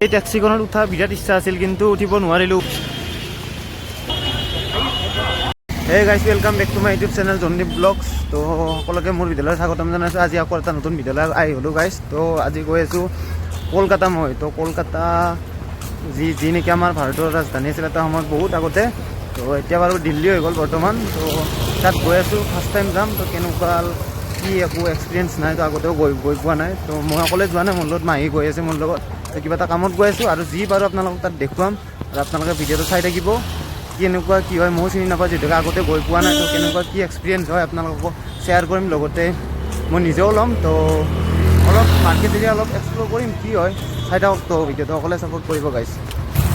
এই টেক্সিখনত উঠা বিৰাট ইচ্ছা আছিল কিন্তু উঠিব নোৱাৰিলোঁ। Hey guys, welcome back to my YouTube channel Jandeep vlogs. তো সকলোকে মোৰ বিদ্যালয়ত স্বাগতম জনাইছোঁ। আজি আকৌ এটা নতুন বিদ্যালয় আহি গ'লোঁ গাইজ। তো আজি গৈ আছোঁ কলকাতা। মই তো কলকাতা যি নেকি আমাৰ ভাৰতৰ ৰাজধানী আছিল এটা সময়ত বহুত আগতে, তো এতিয়া বাৰু দিল্লী হৈ গ'ল বৰ্তমান। তো তাত গৈ আছোঁ, ফাৰ্ষ্ট টাইম যাম। তো কেনেকুৱা কি একো এক্সপিৰিয়েঞ্চ নাই, তো আগতেও গৈ পোৱা নাই। তো মই অকলে যোৱা নাই, মোৰ লগত মাহী গৈ আছে মোৰ লগত। তো কিবা এটা কামত গৈ আছোঁ আৰু যি পাৰোঁ আপোনালোকক তাত দেখুৱাম আৰু আপোনালোকে ভিডিঅ'টো চাই থাকিব। কেনেকুৱা কি হয় ময়ো চিনি নাপাওঁ, যিহেতুকে আগতে গৈ পোৱা নাই। তো কেনেকুৱা কি এক্সপিৰিয়েঞ্চ হয় আপোনালোকক শ্বেয়াৰ কৰিম, লগতে মই নিজেও ল'ম। তো অলপ মাৰ্কেট এৰিয়া অলপ এক্সপ্ল'ৰ কৰিম, কি হয় চাই থাকক। তো ভিডিঅ'টো অকলে ছাপোৰ্ট কৰিব গাইজ।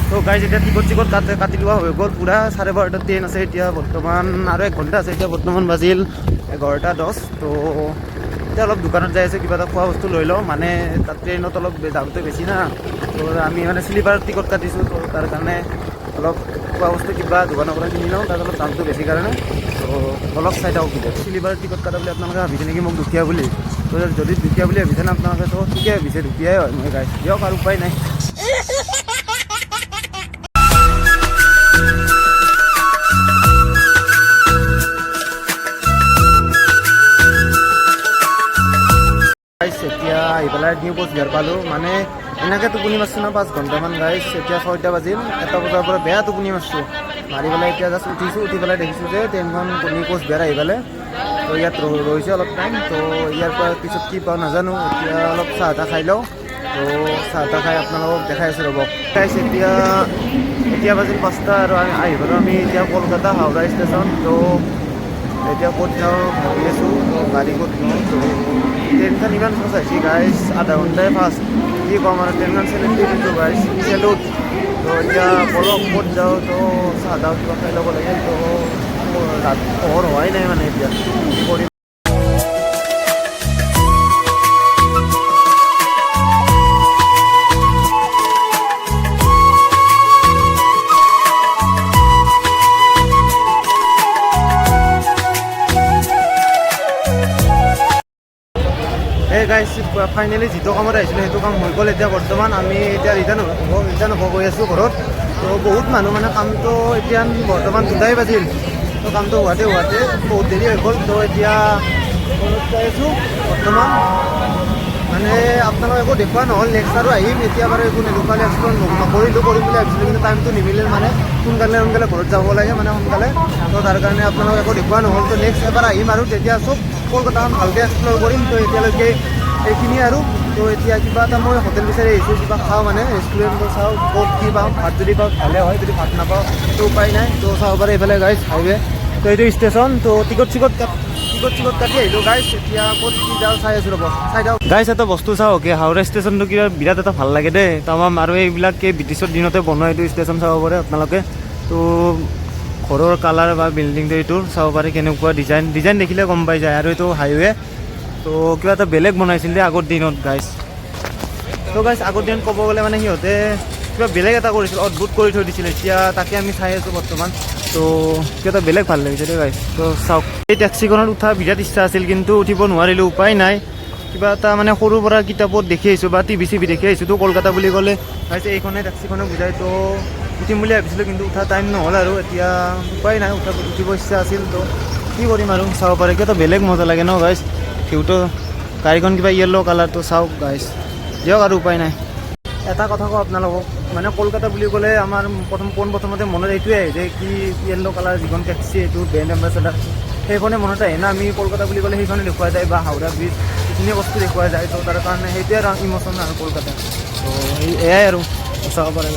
তো গাইজ এতিয়া টিকট কাটি লোৱা হৈ গ'ল। পূৰা 12:30 ট্ৰেইন আছে এতিয়া বৰ্তমান, আৰু 1 ঘণ্টা আছে। এতিয়া বৰ্তমান বাজিল 11:10। তো এতিয়া অলপ দোকানত যাই আছোঁ, কিবা এটা খোৱা বস্তু লৈ লওঁ। মানে তাত ট্ৰেইনত অলপ দামটো বেছি না, তো আমি মানে শ্লিপাৰ টিকট কাটিছোঁ। তো তাৰ কাৰণে অলপ খোৱা বস্তু কিবা দোকানৰ পৰা কিনি লওঁ, তাত অলপ দামটো বেছি কাৰণে। তো অলপ চাই থাকক ভিডিঅ'। শ্লিপাৰ টিকট কটা বুলি আপোনালোকে ভাবিছে নেকি মোক দুখীয়া বুলি? তো যদি দুখীয়া বুলি ভাবিছে না আপোনালোকে, তো ঠিকে ভাবিছে, দুখীয়াই হয় মই গাইজ। দিয়ক আৰু উপায় নাই। এতিয়া আহি পেলাই নিউ কোচবিহাৰ পালোঁ। মানে এনেকৈ টোপনি মাৰছোঁ না 5 ঘণ্টামান গাইজ। এতিয়া 6টা বাজিল, 1টা বজাৰ পৰা বেয়া টোপনি মাৰছোঁ। মাৰি পেলাই এতিয়া জাষ্ট উঠিছোঁ, উঠি পেলাই দেখিছোঁ যে ট্ৰেইনখন নিউ কোচবিহাৰ আহি পেলাই। তো ইয়াত ৰৈছে অলপ টাইম। তো ইয়াৰ পৰা পিছত কি পাওঁ নাজানো। এতিয়া অলপ চাহ তাহ খাই লওঁ। তো চাহ তাহ খাই আপোনালোকক দেখাই আছোঁ ৰ'ব গাইজ। এতিয়া বাজিল 5টা আৰু আহি পেলাই আমি এতিয়া কলকাতা হাওৰা ষ্টেচন। তো এতিয়া ক'ত যাওঁ ভাবি আছোঁ, গাড়ী ক'ত লওঁ। তো ট্ৰেইনখন ইমান ফাষ্ট আহিছে গাইজ, আধা ঘণ্টাই ফাষ্ট। কি ক'ম আৰু, ট্ৰেইনখন চেলেক্ট কৰি দিছোঁ গাইজ, চেলুট। তো এতিয়া বলক ক'ত যাওঁ। তো চাহ তাহ কিবা খাই ল'ব লাগে। তো পোহৰ হোৱাই নাই মানে এতিয়া কি কৰিম। এই গাইজ, ফাইনেলি যিটো কামত আহিছিলোঁ সেইটো কাম হৈ গ'ল। এতিয়া বৰ্তমান আমি এতিয়া ৰিটাৰ্ণ হ'ব গৈ আছোঁ ঘৰত। তো বহুত মানুহ, মানে কামটো এতিয়া বৰ্তমান 2টাই বাজিল। তো কামটো হোৱাতে বহুত দেৰি হৈ গ'ল। তো এতিয়া ঘৰত যাই আছোঁ বৰ্তমান। মানে আপোনালোক একো দেখুওৱা নহ'ল, নেক্সট আৰু আহিম। এতিয়া বাৰু একো নেদেখুৱালে, এক্সপ্ল'ৰ নকৰিলোঁ, কৰিম বুলি ভাবিছিলোঁ কিন্তু টাইমটো নিমিলিল। মানে সোনকালে ঘৰত যাব লাগে, মানে সোনকালে। তো তাৰ কাৰণে আপোনালোক একো দেখুওৱা নহ'ল। তো নেক্সট এবাৰ আহিম আৰু তেতিয়া চব কলকাতাখন ভালকৈ এক্সপ্ল'ৰ কৰিম। তো এতিয়ালৈকে এইখিনিয়ে আৰু। তো এতিয়া কিবা এটা মই হোটেল বিচাৰি আহিছোঁ, কিবা খাওঁ, মানে ৰেষ্টুৰেণ্টটো চাওঁ ক'ত কি পাওঁ। ভাত যদি পাওঁ ভালে হয়, যদি ভাত নাপাওঁ তো উপায় নাই। তো চাব পাৰে এইফালে গাইজ হাইৱে। তো এইটো ষ্টেচন। তো টিকট কাটি আহিলোঁ গাইজ। এতিয়া ক'ত কি যাওঁ চাই আছোঁ ৰ'ব, চাই যাওঁ গাইজ। এটা বস্তু চাওঁ কি, হাওৰা ষ্টেচনটো কিবা বিৰাট এটা ভাল লাগে দেই তামাম। আৰু এইবিলাকে ব্ৰিটিছৰ দিনতে বনোৱা এইটো ষ্টেচন চাব পাৰে আপোনালোকে। তো ঘৰৰ কালাৰ বা বিল্ডিংটো এইটো চাব পাৰে, কেনেকুৱা ডিজাইন দেখিলে গম পাই যায়। আৰু এইটো হাইৱে। তো কিবা এটা বেলেগ বনাইছিল দেই আগৰ দিনত গাইজ। তো গাইজ আগৰ দিনত ক'ব গ'লে মানে সিহঁতে কিবা বেলেগ এটা কৰিছিল, অদ্ভুত কৰি থৈ দিছিল। এতিয়া তাকে আমি চাই আছোঁ বৰ্তমান। তো কিবা এটা বেলেগ ভাল লাগিছে দেই গাইজ। তো চাওক, এই টেক্সিখনত উঠা বিৰাট ইচ্ছা আছিল কিন্তু উঠিব নোৱাৰিলোঁ, উপায় নাই। কিবা এটা মানে সৰুৰ পৰা কিতাপত দেখি আহিছোঁ বা টিভি দেখি আহিছোঁ। তো কলকাতা বুলি ক'লে গাইজ এইখনে টেক্সিখনে বুজায়। তো উঠিম বুলি ভাবিছিলোঁ কিন্তু উঠা টাইম নহ'ল আৰু। এতিয়া উপায় নাই, উঠিব ইচ্ছা আছিল। তো কি কৰিম আৰু, চাব পাৰে কিবা এটা বেলেগ মজা লাগে ন গাইজ। ভিউটো গাড়ীখন কিবা য়েল্ল' কালাৰটো চাওক গাইজ, দিয়ক আৰু উপায় নাই। এটা কথা কওঁ আপোনালোকক, মানে কলকাতা বুলি ক'লে আমাৰ প্ৰথমতে মনত এইটোৱে আহে যে কি য়েল্ল' কালাৰ যিখন টেক্সি, এইটো ব্ৰেণ্ড এম্বেচাডাৰ, সেইখনে মনত আহে না। আমি কলকাতা বুলি ক'লে সেইখনে দেখুওৱা যায়, বা হাওৰা ব্ৰিজ, এইখিনি বস্তু দেখুওৱা যায়। তো তাৰ কাৰণে সেইটোৱে আৰু ইম'চন আৰু কলকাতা। তো এয়াই আৰু চাব পাৰে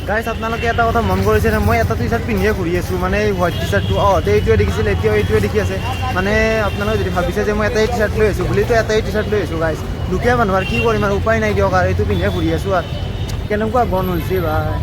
গাইজ। আপোনালোকে এটা কথা মন কৰিছে নে, মই এটা টি চাৰ্ট পিন্ধিয়ে ঘূৰি আছোঁ, মানে এই হোৱাইট টি চাৰ্টটো। এইটোৱে দেখিছিল, এতিয়াও এইটোৱে দেখি আছে। মানে আপোনালোকে যদি ভাবিছে যে মই এটাই টি চাৰ্ট লৈ আছোঁ বুলি, তো এটাই টি চাৰ্ট লৈ আছোঁ গাইজ। দুখীয়া মানুহ আৰু কি কৰিম আৰু, উপায় নাই দিয়ক। আৰু এইটো পিন্ধিয়ে ঘূৰি আছোঁ। আৰু কেনেকুৱা বন হৈছে ভাই।